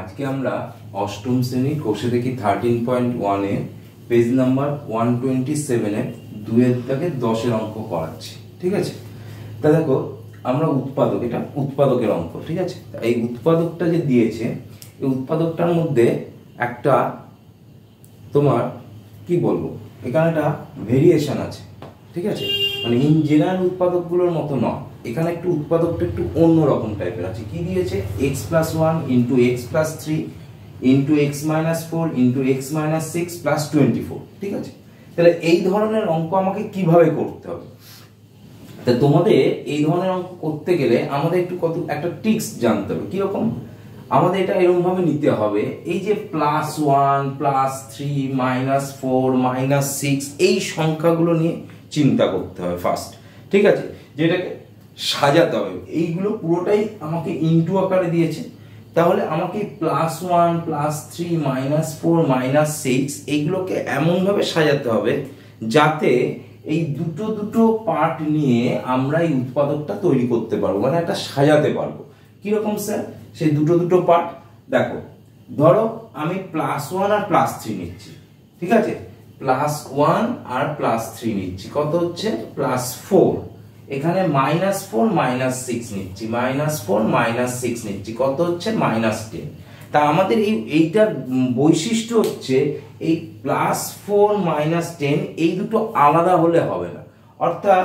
আজকে আমরা অষ্টম শ্রেণী কোষে দেখি 13.1 এ পেজ নাম্বার 127 এ 2 এর থেকে 10 এর অঙ্ক করাচ্ছি। ঠিক আছে, তা দেখো আমরা উৎপাদক, এটা উৎপাদকের অঙ্ক। ঠিক আছে, এই উৎপাদকটা যে দিয়েছে, এই উৎপাদকটার মধ্যে একটা তোমার কি বলবো, এখানে একটা ভেরিয়েশন আছে। ঠিক আছে, মানে ইন জেনারেল উৎপাদকগুলোর মতো নয়, এখানে একটু উৎপাদকটা একটু অন্যরকম টাইপের আছে। কি দিয়েছে? x+1 into x+3 into x-4 into x-6 plus 24। ঠিক আছে, তাহলে এই ধরনের অঙ্ক আমাকে কিভাবে করতে হবে? তা তোমাদের এই ধরনের অঙ্ক করতে গেলে আমাদের একটু একটা ট্রিক্স জানতে হবে। কিরকম? আমাদের এটা এরকম ভাবে নিতে হবে, এই যে +1 +3 -4 -6 এই সংখ্যাগুলো নিয়ে চিন্তা করতে হবে ফার্স্ট। ঠিক আছে, যেটাকে সাজাতে হবে। এইগুলো পুরোটাই আমাকে ইনটু আকারে দিয়েছে, তাহলে আমাকে +1 +3 -4 -6 এইগুলোকে এমন ভাবে সাজাতে হবে যাতে এই দুটো দুটো পার্ট নিয়ে আমরা এই উৎপাদকটা তৈরি করতে পারবো, মানে একটা সাজাতে পারবো। কিরকম স্যার সেই দুটো দুটো পার্ট? দেখো, ধরো আমি +1 আর +3 নিচ্ছি। ঠিক আছে, +1 আর +3 নিচ্ছি, কত হচ্ছে? +4। এখানে -4 -6 নিচ্ছি, -4 -6 নিচ্ছি, কত হচ্ছে? -10। তা আমাদের এইটার বৈশিষ্ট্য হচ্ছে এই +4 -10 এই দুটো আলাদা হলে হবে না, অর্থাৎ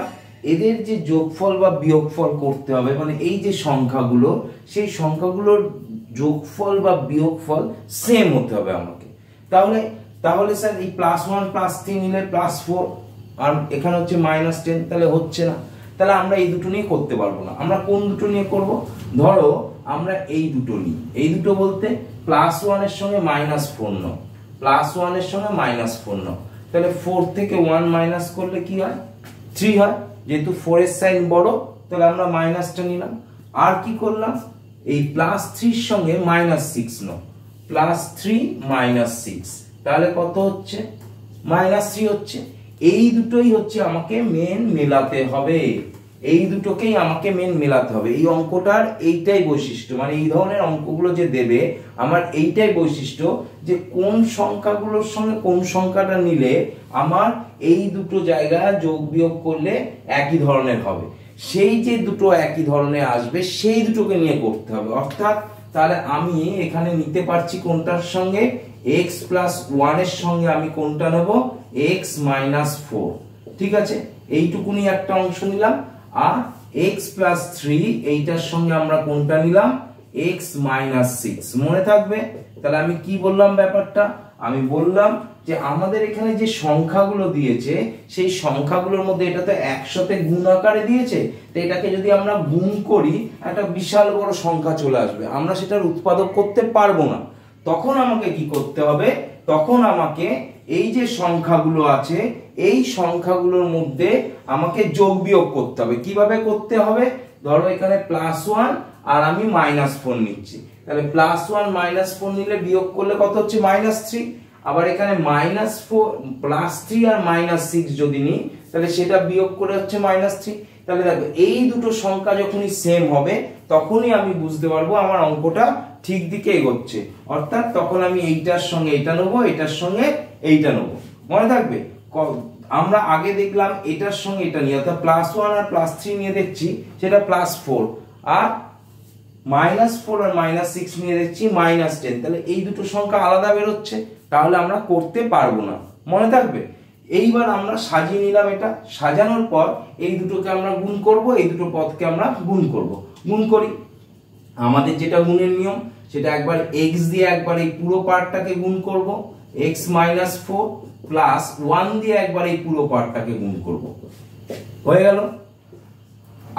এদের যে যোগফল বা বিয়োগফল করতে হবে, মানে এই যে সংখ্যাগুলো, সেই সংখ্যাগুলোর যোগফল বা বিয়োগফল সেম হতে হবে আমাকে। তাহলে স্যার এই +1 +3 নিলে +4 আর এখানে হচ্ছে -10, তাহলে হচ্ছে না। তাহলে আমরা এই দুটো নিয়ে করতে পারবো না। আমরা কোন দুটো নিয়ে করব? ধরো আমরা এই দুটো নিই। এই দুটো বলতে +1 এর সঙ্গে -4 নাও, +1 এর সঙ্গে -4 নাও, তাহলে 4 থেকে 1 মাইনাস করলে কি হয়? 3 হয়। যেহেতু 4 এর সাইন বড়, তাহলে আমরা মাইনাসটা নিলাম। আর কি করলাম? এই +3 এর সঙ্গে -6 নাও, +3 -6, তাহলে কত হচ্ছে? -3 হচ্ছে। এই দুটোই হচ্ছে আমাকে মেন মেলাতে হবে, এই দুটোকেই আমাকে মেন মেলাতে হবে। এই অঙ্কটার এইটাই বৈশিষ্ট্য, মানে এই ধরনের অঙ্কগুলো যে দেবে আমার এইটাই বৈশিষ্ট্য, যে কোন সংখ্যাগুলোর সঙ্গে কোন সংখ্যাটা নিলে আমার এই দুটো জায়গায় যোগ বিয়োগ করলে একই ধরনের হবে। সেই যে দুটো একই ধরনের আসবে সেই দুটোকে নিয়ে করতে হবে। অর্থাৎ তাহলে আমি এখানে নিতে পারছি কোনটার সঙ্গে? x+1 এর সঙ্গে আমি কোনটা নেব? x-4। ঠিক আছে, এইটুকুনি একটা অংশ নিলাম। আর x+3 এইটার সঙ্গে আমরা কোনটা নিলাম? x-6। মনে থাকবে? তাহলে আমি কি বললাম ব্যাপারটা? আমি বললাম যে আমাদের এখানে যে সংখ্যাগুলো দিয়েছে, সেই সংখ্যাগুলোর মধ্যে এটা তো একসাথে গুণ আকারে দিয়েছে, তো এটাকে যদি আমরা গুণ করি একটা বিশাল বড় সংখ্যা চলে আসবে, আমরা সেটার উৎপাদক করতে পারবো না। তখন আমাকে কি করতে হবে? তখন আমাকে এই যে সংখ্যাগুলো আছে, এই সংখ্যাগুলোর মধ্যে আমাকে যোগ বিয়োগ করতে হবে। কিভাবে করতে হবে? ধরো এখানে +1 আর আমি -4 নিচ্ছি, তাহলে +1 -4 নিলে বিয়োগ করলে কত হচ্ছে? -3। আবার এখানে -4 +3 আর -6 যদি নিই, তাহলে সেটা বিয়োগ করে হচ্ছে -3। তাহলে দেখো এই দুটো সংখ্যা যখনই সেম হবে, তখনই আমি বুঝতে পারবো আমার অঙ্কটা ঠিক দিকে এগোচ্ছে। অর্থাৎ তখন আমি এইটার সঙ্গে এইটা নেবো, এটার সঙ্গে এইটা নেবো। মনে থাকবে? আমরা আগে দেখলাম এটার সঙ্গে এটা নিয়ে, অর্থাৎ +1 আর +3 নিয়ে দেখছি সেটা +4, আর -4 আর -6 নিয়ে দেখছি -10। তাহলে এই দুটো সংখ্যা আলাদা বেরোচ্ছে, তাহলে আমরা করতে পারবো না। মনে থাকবে? এইবার আমরা সাজিয়ে নিলাম। এটা সাজানোর পর এই দুটোকে আমরা গুণ করব, এই দুটো পদকে আমরা গুণ করব। গুণ করি। আমাদের যেটা গুণের নিয়ম, সেটা একবার x দিয়ে একবার এই পুরো পার্টটাকে গুণ করব, x-4 প্লাস 1 দিয়ে একবার এই পুরো পার্টটাকে গুণ করব। হয়ে গেল।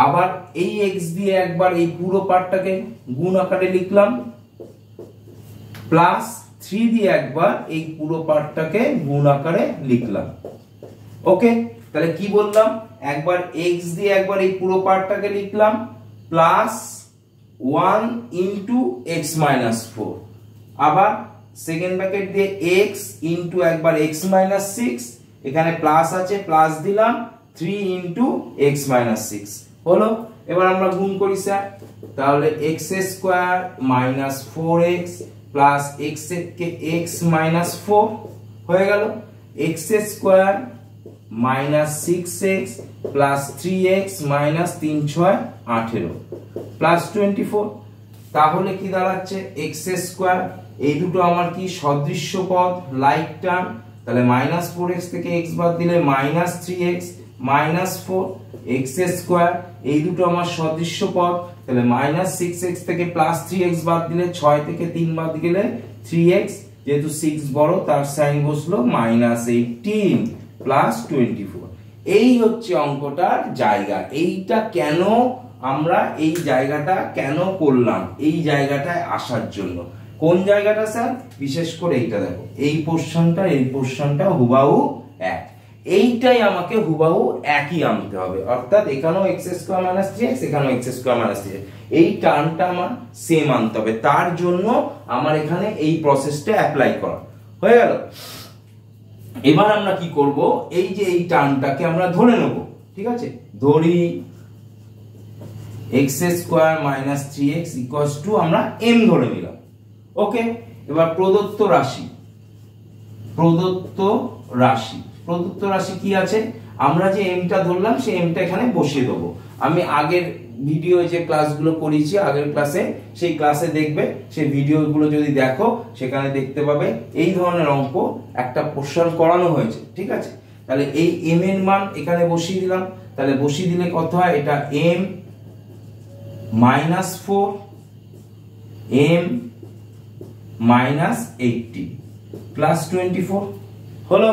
আবার এই x দিয়ে একবার এই পুরো পার্টটাকে গুণ আকারে লিখলাম, প্লাস 3 দিয়ে একবার এই পুরো পার্টটাকে গুণ আকারে লিখলাম। ওকে, তাহলে কি বললাম? একবার x দিয়ে একবার এই পুরো পার্টটাকে লিখলাম, প্লাস 1 ইন্টু x-4, আবার সেকেন্ড ব্র্যাকেট দিয়ে x ইন্টু একবার x-6, এখানে প্লাস আছে প্লাস দিলাম, 3 ইন্টু x-6 হলো। এবার আমরা গুণ করি স্যার, তাহলে x square minus 4x plus x কে x মাইনাস 4 হয়ে গেল, x square minus 6x plus 3x minus 3 6 18 plus 24। তাহলে কি দাঁড়াচ্ছে x স্কয়ার, এই দুটো আমার কি সদৃশ্য পদ, লাইক টার্ম, তাহলে মাইনাস 4x থেকে x বাদ দিলে minus 3x minus 4 x square, এই দুটো আমার সদৃশ্য পদ, তাহলে মাইনাস 6x থেকে প্লাস 3x বাদ দিলে 6 থেকে 3 বাদ গেলে 3x, যেহেতু 6 বড় তার সাইন বসলো মাইনাস 18 প্লাস 24। এই হচ্ছে অঙ্কটার জায়গা। এইটা কেন আমরা এই জায়গাটা কেন করলাম, এই জায়গাটায় আসার জন্য। কোন জায়গাটা স্যার? বিশেষ করে এইটা দেখো, এই পোরশনটা এই পোরশনটা হুবাহু এক, এইটাই আমাকে হুবাহু একই আনতে হবে, অর্থাৎ এখানেও x স্কয়ার মাইনাস 3x এখানেও x স্কয়ার মাইনাস 3x, এই টার্মটা আমার সেম আনতে হবে। তার জন্য আমার এখানে এই প্রসেসটা অ্যাপ্লাই করা হয়ে গেল। এবার আমরা কি করব, এই যে এই টার্মটাকে আমরা ধরে নেব, ঠিক আছে, ধরি x square minus 3x equals to আমরা m ধরে নিলাম। ওকে, এবার প্রদত্ত রাশি কি আছে, আমরা যে mটা ধরলাম সেই mটা এখানে বসিয়ে দেবো। আমি আগের ভিডিও যে ক্লাসগুলো করেছি আগের ক্লাসে, সেই ক্লাসে দেখবে, সেই ভিডিওগুলো যদি দেখো সেখানে দেখতে পাবে এই ধরনের অঙ্ক একটা পোরশন করানো হয়েছে, ঠিক আছে। তাহলে এই m এর মান এখানে বসিয়ে দিলাম, তাহলে বসিয়ে দিলে কত হয়, এটা m minus 4 m minus 80 plus 24 হলো।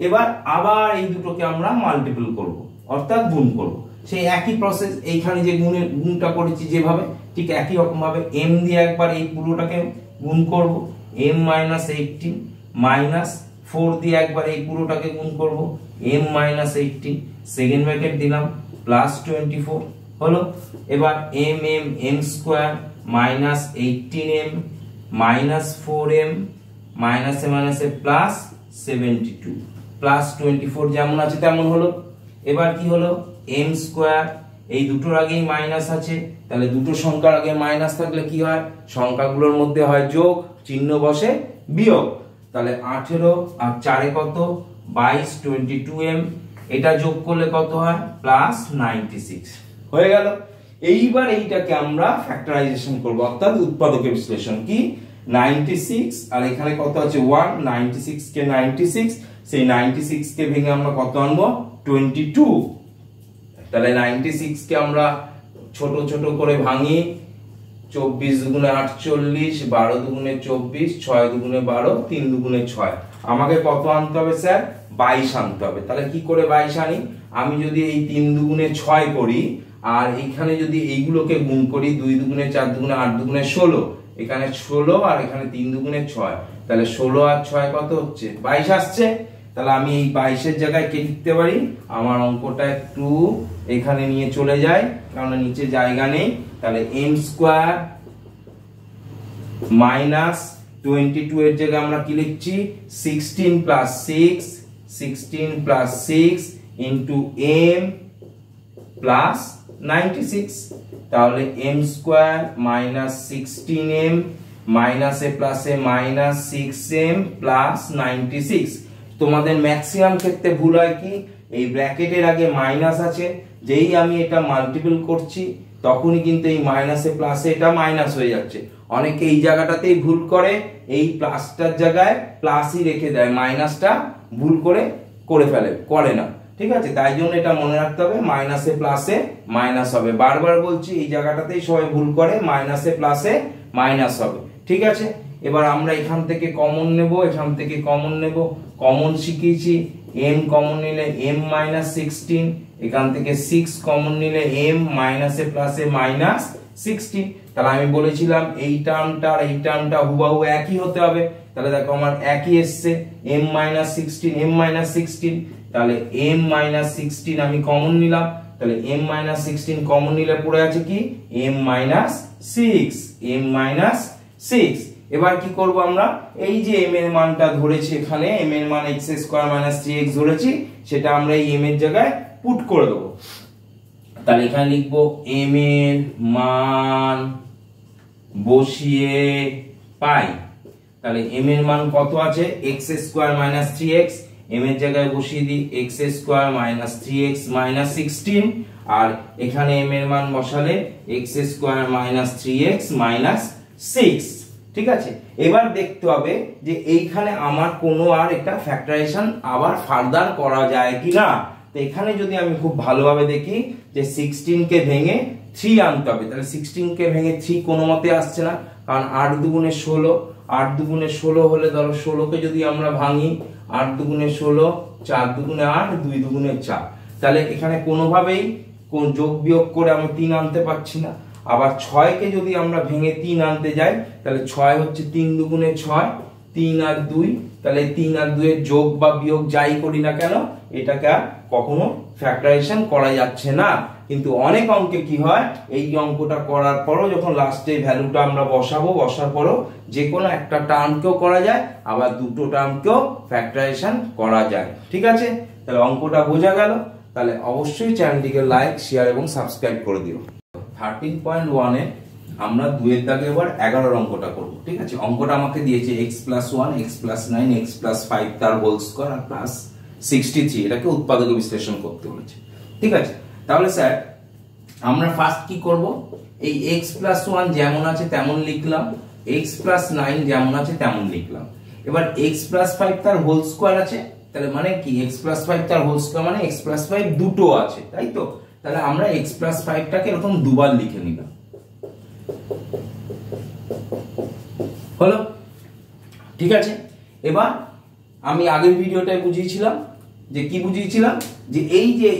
এবার আবার এই দুটোকে আমরা মাল্টিপল করব, অর্থাৎ গুণ করব। সেই একই প্রসেস, এইখানে যে গুণটা করেছি যেভাবে, ঠিক একই রকম ভাবে m দিয়ে একবার এই পুরোটাকে গুণ করব, m মাইনাস 80 মাইনাস 4 দিয়ে একবার এই পুরোটাকে গুণ করব, m মাইনাস 80 সেকেন্ড ব্র্যাকেট দিলাম প্লাস 24 হলো। এবার m square minus 18m minus 4m মাইনাসে মাইনাসে প্লাস 72 প্লাস 24 যেমন আছে তেমন হলো। এবার কি হলো, m স্কয়ার, এই দুটোর আগেই মাইনাস আছে, তাহলে দুটো সংখ্যার আগে মাইনাস থাকলে কি হয়, সংখ্যাগুলোর মধ্যে হয় যোগ, চিহ্ন বসে বিয়োগ। তাহলে 18 আর 4 কত 22 22m, এটা যোগ করলে কত হয় প্লাস 96 হয়ে গেল। এইবার এইটাকে আমরা ফ্যাক্টরাইজেশন করব, অর্থাৎ উৎপাদকের বিশ্লেষণ। কি 96 আর এখানে কত আছে 1, 96 কে 96, সেই 96 কে ভেঙে আমরা কত আনবো 22। তাহলে 96 কে আমরা ছোট ছোট করে ভাঙি, 24 দুগুণে 48, 12 দুগুণে 24, 6 দুগুণে 12, 3 দুগুণে 6, আমাকে কত আনতে হবে স্যার 22 আনতে হবে। তাহলে কি করে 22 আনি, আমি যদি এই 3 দুগুণে 6 করি আর এখানে যদি এইগুলোকে গুণ করি, 2 দুগুণে 4 দুগুণে 8 দুগুণে 16, এখানে 16 আর এখানে 3 দুগুণে 6, তাহলে 16 আর 6 কত হচ্ছে 22 আসছে। তাহলে আমি এই 22 এর জায়গায় কে লিখতে পারি, আমার অঙ্কটা একটু এখানে নিয়ে চলে যায় কারণ নিচে জায়গা নেই। তাহলে m স্কয়ার মাইনাস 22 এর জায়গায় আমরা কি লিখছি 16 প্লাস 6 ইন্টু m প্লাস 96, তাহলে m স্কয়ার মাইনাস 16m মাইনাসে প্লাসে মাইনাস 6m প্লাস 96। তোমাদের ম্যাক্সিমাম ক্ষেত্রে ভুল হয় কি, এই ব্র্যাকেটের আগে মাইনাস আছে, যেই আমি এটা মাল্টিপল করছি তখনই কিন্তু এই মাইনাসে প্লাসে এটা মাইনাস হয়ে যাচ্ছে। অনেকে এই জায়গাটাতেই ভুল করে, এই প্লাসটার জায়গায় প্লাসই রেখে দেয়, মাইনাসটা ভুল করে ফেলে, করে না, ঠিক আছে। তাই জন্য এটা মনে রাখতে হবে, মাইনাসে প্লাসে মাইনাস হবে। বারবার বলছি এই জায়গাটাতেই সবাই ভুল করে, মাইনাসে প্লাসে মাইনাস হবে, ঠিক আছে। এবার আমরা এখান থেকে কমন নেব, এখান থেকে কমন নেব, কমন শিখিয়েছি m কমন নিলে m মাইনাস 16, এখান থেকে 6 কমন নিলে m মাইনাসে প্লাসে মাইনাস 16। তাহলে আমি বলেছিলাম এই টার্মটা আর এই টার্মটা হুবহু একই হতে হবে, তাহলে দেখো আমার একই এসছে m মাইনাস 16, তাহলে m মাইনাস 16 আমি কমন নিলাম, তাহলে m মাইনাস 16 কমন নিলে পড়ে আছে কি m মাইনাস 6। এবার কি করব আমরা, এই যে m এর মানটা ধরেছি এখানে, m এর মান x² - 3x ধরেছি, সেটা আমরা এই m এর জায়গায় পুট করে দেব। তাহলে এখানে লিখবো এম এর মান বসিয়ে পাই। তাহলে এম এর মান কত আছে, x square minus 3x, M এর জায়গায় বসিয়ে দিই x square minus 3x minus 16, আর এখানে এম এর মান বসালে x square minus 3x minus 6। ঠিক আছে, এবার দেখতে হবে যে এইখানে আমার কোনো আর এটা ফ্যাক্টরাইজেশন আবার ফার্দার করা যায় কিনা। তো এখানে যদি আমি খুব ভালোভাবে দেখি যে 16 কে ভেঙে 3 আনতে হবে, তাহলে 16 কে ভেঙে 3 কোনো মতে আসছে না, কারণ 8 দুগুণে 16, 8 দুগুণে 16 হলে ধরো 16 কে যদি আমরা ভাঙি 8 দুগুণে 16, 4 দুগুণে 8, 2 দুগুণে 4, তাহলে এখানে কোনোভাবেই কোন যোগ বিয়োগ করে আমি 3 আনতে পারছি না। আবার 6 কে যদি আমরা ভেঙে 3 আনতে যাই তাহলে 6 হচ্ছে 3 দুগুণে 6, 3 আর 2, তাহলে 3 আর 2 এর যোগ বা বিয়োগ যাই করি না কেন এটাকে আর কখনো ফ্যাক্টরাইজেশন করা যাচ্ছে না। কিন্তু অনেক অঙ্কে কি হয়, এই অঙ্কটা করার পরও যখন লাস্টে ভ্যালুটা আমরা বসাবো, বসার পরও যে কোনো একটা টার্মকেও করা যায়, আবার দুটো টার্মকেও ফ্যাক্টরাইজেশন করা যায়। ঠিক আছে, তাহলে অঙ্কটা বোঝা গেল। তাহলে অবশ্যই চ্যানেলটিকে লাইক, শেয়ার এবং সাবস্ক্রাইব করে দিও। 13.1 এ আমরা 2 এর দাগে এবার 11 অঙ্কটা করব। ঠিক আছে, অঙ্কটা আমাকে দিয়েছে x + 1 x + 9 x + 5 তার হোল স্কয়ার আর প্লাস 63, এটাকে উৎপাদক বিশ্লেষণ করতে বলেছে। ঠিক আছে, তাহলে স্যার আমরা ফার্স্ট কি করব, এই x + 1 যেমন আছে তেমন লিখলাম, x + 9 যেমন আছে তেমন লিখলাম। এবার x + 5 তার হোল স্কয়ার আছে, তাহলে মানে কি x + 5 তার হোল স্কয়ার মানে x + 5 দুটো আছে, তাই তো। তাহলে আমরা x + 5 টাকে এরকম দুবার লিখে নিলাম, হলো। ঠিক আছে, এবার আমি আগের ভিডিওটায় বুঝিয়েছিলাম যে কি বুঝিয়েছিলাম, যে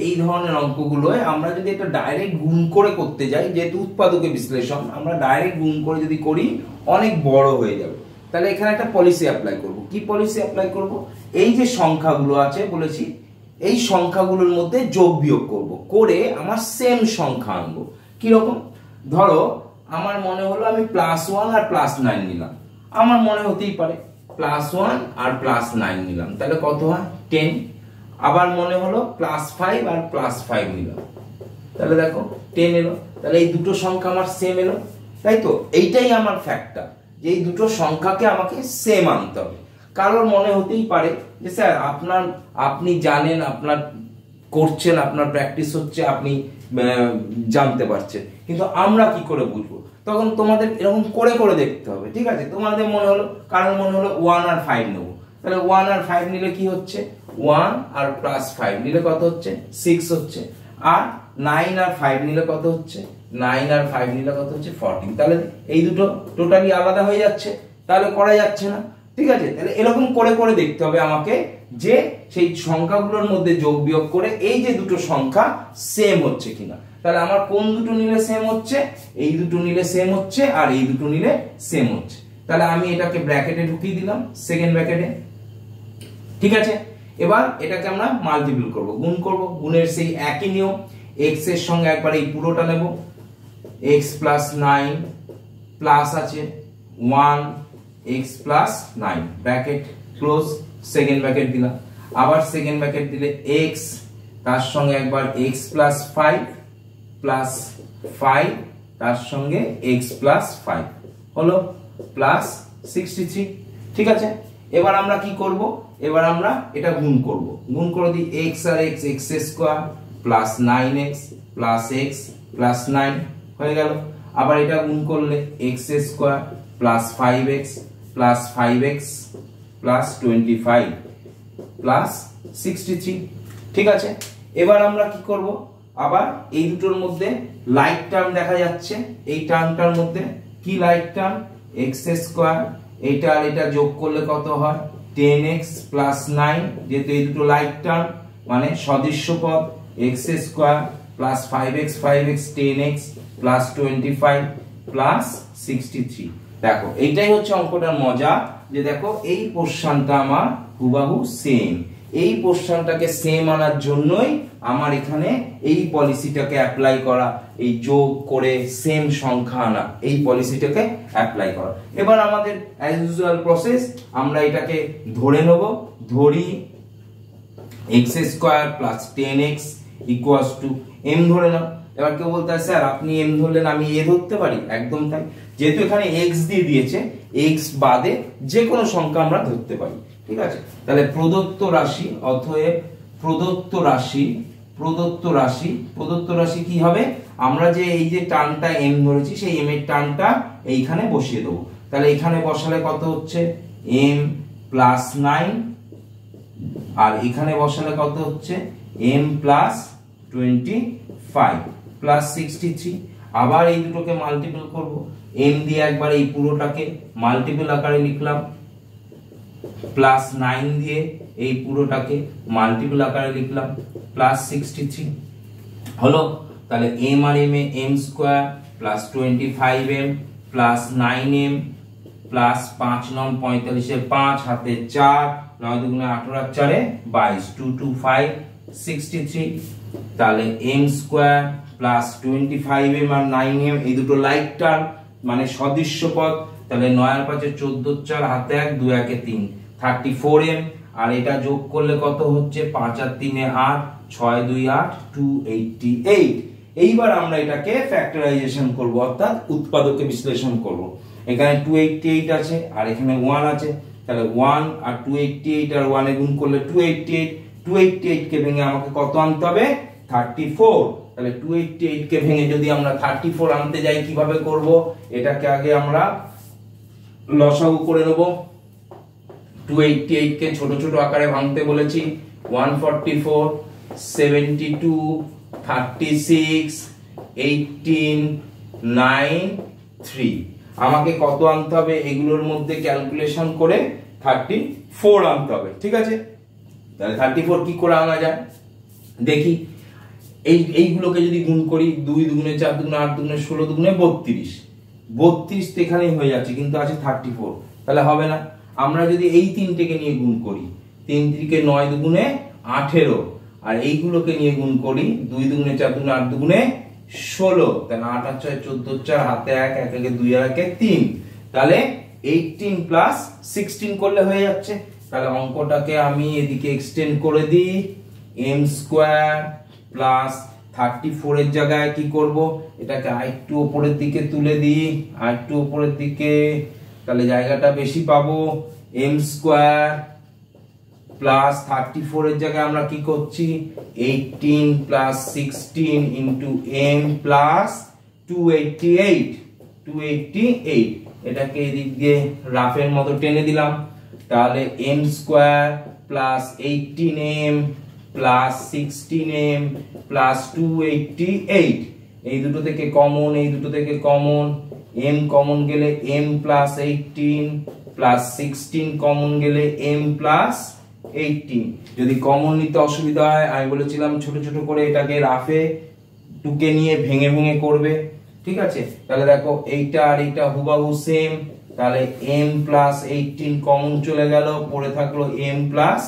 এই ধরনের অঙ্কগুলো আমরা যদি এটা ডাইরেক্ট গুণ করে করতে যাই, যেহেতু উৎপাদকের বিশ্লেষণ আমরা ডাইরেক্ট গুণ করে যদি করি অনেক বড় হয়ে যাবে। তাহলে এখানে একটা পলিসি অ্যাপ্লাই করব। কি পলিসি অ্যাপ্লাই করব, এই যে সংখ্যাগুলো আছে বলেছি এই সংখ্যাগুলোর মধ্যে যোগ বিয়োগ করব, করে আমার সেম সংখ্যা আনবো। কিরকম, ধরো আমার মনে হলো আমি +1 আর +9 নিলাম, আমার মনে হতেই পারে +1 আর +9 নিলাম, তাহলে কত হয় 10। আবার মনে হলো +5 আর +5 নিলাম, তাহলে দেখো 10 এলো। তাহলে এই দুটো সংখ্যা আমার সেম এলো, তাই তো। এইটাই আমার ফ্যাক্টর, যে এই দুটো সংখ্যাকে আমাকে সেম আনতে হবে। কারোর মনে হতেই পারে যে স্যার আপনি জানেন, আপনার করছেন, আপনার প্র্যাকটিস হচ্ছে, আপনি জানতে পারছেন, কিন্তু আমরা কি করে বুঝবো? তখন তোমাদের এরকম করে করে দেখতে হবে। ঠিক আছে, তোমাদের মনে হলো, কারোর মনে হলো 1 আর 5 নেবো, তাহলে 1 আর 5 নিলে কি হচ্ছে, 1 আর +5 নিলে কত হচ্ছে 6 হচ্ছে, আর 9 আর 5 নিলে কত হচ্ছে, 9 আর 5 নিলে কত হচ্ছে 14। তাহলে এই দুটো টোটালি আলাদা হয়ে যাচ্ছে, তাহলে করা যাচ্ছে না। ঠিক আছে, তাহলে এরকম করে করে দেখতে হবে আমাকে, যে সেই সংখ্যাগুলোর মধ্যে যোগ বিয়োগ করে এই যে দুটো সংখ্যা সেম হচ্ছে কিনা। তাহলে আমার কোন দুটো নিলে সেম হচ্ছে, এই দুটো নিলে সেম হচ্ছে, আর এই দুটো নিলে সেম হচ্ছে। তাহলে আমি এটাকে ব্র্যাকেটে ঢুকিয়ে দিলাম, সেকেন্ড ব্র্যাকেটে। ঠিক আছে, এবার এটাকে আমরা মাল্টিপল করব, গুণ করব। গুণের সেই একই নিয়ম, x এর সঙ্গে একবার এই পুরোটা নেব, x + 9 প্লাস আছে 1 x + 9 bracket close, second bracket দিলাম। আবার সেকেন্ড ব্র্যাকেট দিলে x, তার সঙ্গে একবার x + 5 প্লাস 5, তার সঙ্গে x + 5 হলো প্লাস 63। ঠিক আছে, এবার আমরা কি করব, এবার আমরা এটা গুণ করব। গুণ করে দিই x আর x, x² plus 9x plus x plus 9 হয়ে গেল। আবার এটা গুণ করলে x² plus 5x plus 5x plus 25 plus 63। ঠিক আছে, এবার আমরা কি করব, আবার এই দুটোর মধ্যে লাইক টার্ম দেখা যাচ্ছে, এই টার্মটার মধ্যে কি লাইক টার্ম, x², এটা আর এটা যোগ করলে কত হয় 10x প্লাস 9, যেহেতু এই দুটো লাইক টার্ম মানে সদৃশ্য পদ, x² plus 5x 10x plus 25 plus 63। দেখো এইটাই হচ্ছে অঙ্কটার মজা, যে দেখো এই পোরশনটা আমার হুবাহু সেম। এই পোরশনটাকে সেম আনার জন্যই আমার এখানে এই পলিসিটাকে অ্যাপ্লাই করা, এই যোগ করে সেম সংখ্যা আনা, এই পলিসিটাকে অ্যাপ্লাই করা। এবার আমাদের অ্যাজ ইউজুয়াল প্রসেস, আমরা এটাকে ধরে নেব, ধরি x² plus 10x equals to m ধরে নাও। এবার কেউ বলতে হয় স্যার আপনি এম ধরলেন আমি এ ধরতে পারি, একদম তাই। যেহেতু এখানে এক্স দিয়ে দিয়েছে, এক্স বাদে যে কোনো সংখ্যা আমরা ধরতে পারি, ঠিক আছে। তাহলে প্রদত্ত রাশি, অতএব প্রদত্ত রাশি কি হবে, আমরা যে এই যে টার্মটা এম ধরেছি সেই এম এর টার্মটা এইখানে বসিয়ে দেবো। তাহলে এখানে বসালে কত হচ্ছে m প্লাস 9, আর এখানে বসালে কত হচ্ছে m প্লাস 25 প্লাস 63। আবার এই দুটোকে মাল্টিপল করব, m দিয়ে একবার এই পুরোটাকে মাল্টিপল আকারে লিখলাম, প্লাস 9 দিয়ে এই পুরোটাকে মাল্টিপল আকারে লিখলাম, প্লাস 63 হলো। তাহলে m আর m এ m square plus 25m plus 9m plus 5 9 45 এ 5 হাতে 4 9 দুগুণে 18 আর 4 এ 22 2 2 5 63। তাহলে m স্কয়ার প্লাস 25m আর 9m এই দুটো লাইক টার্ম মানে সদৃশ্য পদ। তাহলে 9 আর 5 এ 14 4 হাতে 1 2 1 এ 3 34m, আর এটা যোগ করলে কত হচ্ছে 5 আর 3 এ 8 6 2 8 288। এইবার আমরা এটাকে ফ্যাক্টরাইজেশন করব, অর্থাৎ উৎপাদকে বিশ্লেষণ করব। এখানে 288 আছে আর এখানে 1 আছে, তাহলে 1 আর 288 আর 1 এ গুণ করলে 288, 288 কে ভেঙে আমাকে কত আনতে হবে 34। তাহলে 288 কে ভেঙে যদি আমরা 34 আনতে যাই কিভাবে করব, এটাকে আগে আমরা লসাগু করে নেব। 288 কে ছোট ছোট আকারে ভাঙতে বলেছি, 144 72 36 18 9 3। আমাকে কত আনতে হবে এগুলোর মধ্যে ক্যালকুলেশন করে 34 আনতে হবে, ঠিক আছে। তাহলে 34 কি করে আনা যায় দেখি। এইগুলোকে যদি গুণ করি 2 দুগুণে 4 দুগুণে 8 দুগুণে 16 দুগুণে 32, 32 তো এখানেই হয়ে যাচ্ছে কিন্তু আছে 34, তাহলে হবে না। আমরা যদি এই তিনটেকে নিয়ে গুণ করি, 3 3 9 দুগুণে 18, আর এইগুলোকে নিয়ে গুণ করি 2 দুগুণে 4 দুগুণে 8 দুগুণে 16, তাহলে 8 আর 6 14 4 হাতে 1 1 1 2 আর 1 3, তাহলে 18 প্লাস 16 করলে হয়ে যাচ্ছে। তাহলে অঙ্কটাকে আমি এদিকে এক্সটেন্ড করে দিই, m স্কয়ার প্লাস 34 এর জায়গায় কি করব, এটাকে আরেকটু উপরের দিকে তুলে দিই, আরেকটু উপরের দিকে, তাহলে জায়গাটা বেশি পাবো। m স্কয়ার প্লাস 34 এর জায়গায় আমরা কি করছি 18 প্লাস 16 ইনটু m প্লাস 288, এটাকে এদিক দিয়ে রাফের মতো টেনে দিলাম। তাহলে m square plus 18m plus 16m plus 288, এই দুটো থেকে কমন, এই দুটো থেকে কমন, m কমন গেলে m প্লাস 18 প্লাস 16 কমন গেলে m প্লাস 18। যদি কমন নিতে অসুবিধা হয় আমি বলেছিলাম ছোট ছোট করে এটাকে রাফে টুকে নিয়ে ভেঙে ভেঙে করবে, ঠিক আছে। তাহলে দেখো এইটা আর এইটা হুবাহু সেম, তাহলে m প্লাস 18 কমন চলে গেল, পড়ে থাকলো m প্লাস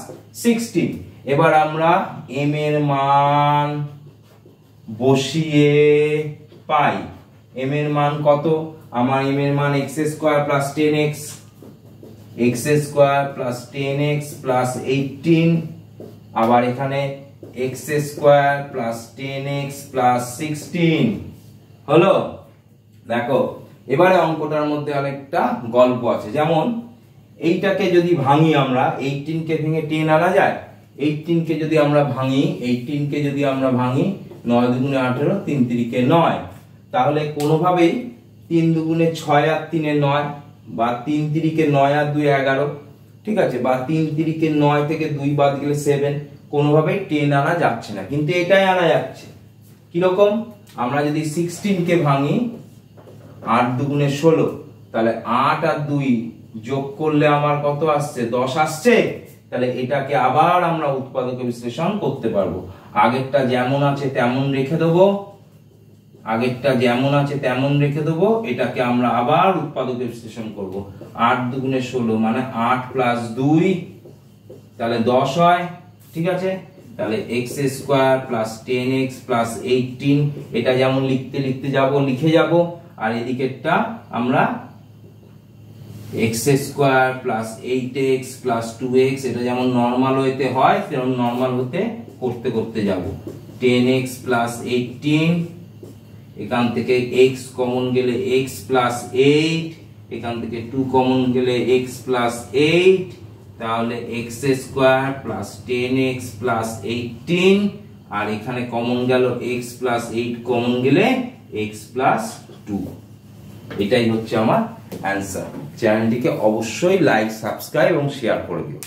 16। এবার আমরা m এর মান বসিয়ে পাই। m এর মান কত, আমার m এর মান x square plus 10x, x square plus 10x plus 18, আবার এখানে x square plus 10x plus 16 হলো। দেখো এবারে অঙ্কটার মধ্যে আরেকটা গল্প আছে, যেমন এইটাকে যদি ভাঙি আমরা 18 কে ভেঙে 10 আনা যায়, 18 কে যদি আমরা ভাঙি 9 দুগুণে 18 3 3 9, তাহলে কোনোভাবেই 3 দুগুণে 6 আর 3 এ 9, বা 3 3 9 আর 2 11, ঠিক আছে, বা 3 3 9 থেকে 2 বাদ গেলে 7, কোনোভাবেই 10 আনা যাচ্ছে না, কিন্তু এটাই আনা যাচ্ছে। কিরকম, আমরা যদি 16 কে ভাঙি 8 দুগুণে 16, তাহলে 8 আর 2 যোগ করলে আমার কত আসছে 10 আসছে। তাহলে এটাকে আবার আমরা উৎপাদকে বিশ্লেষণ করতে পারবো। আগেরটা যেমন আছে তেমন রেখে দেবো, এটাকে আমরা আবার উৎপাদকে বিশ্লেষণ করব। 8 দুগুণে 16 মানে 8 প্লাস 2, তাহলে 10 হয়, ঠিক আছে। তাহলে x square plus 10x plus 18, এটা যেমন লিখে যাব, আর এদিকেরটা আমরা x square plus 8x plus 2x, এটা যেমন নরমাল ওয়েতে হয় তেমন নরমাল হতে করতে যাব। 10x প্লাস 18 এখান থেকে x কমন গেলে x প্লাস 8, এখান থেকে 2 কমন গেলে x প্লাস 8, তাহলে x square plus 10x plus 18, আর এখানে কমন গেল x প্লাস 8 কমন গেলে x প্লাস 2। এটাই হচ্ছে আমার অ্যান্সার। চ্যানেলটিকে অবশ্যই লাইক, সাবস্ক্রাইব এবং শেয়ার করে দিও।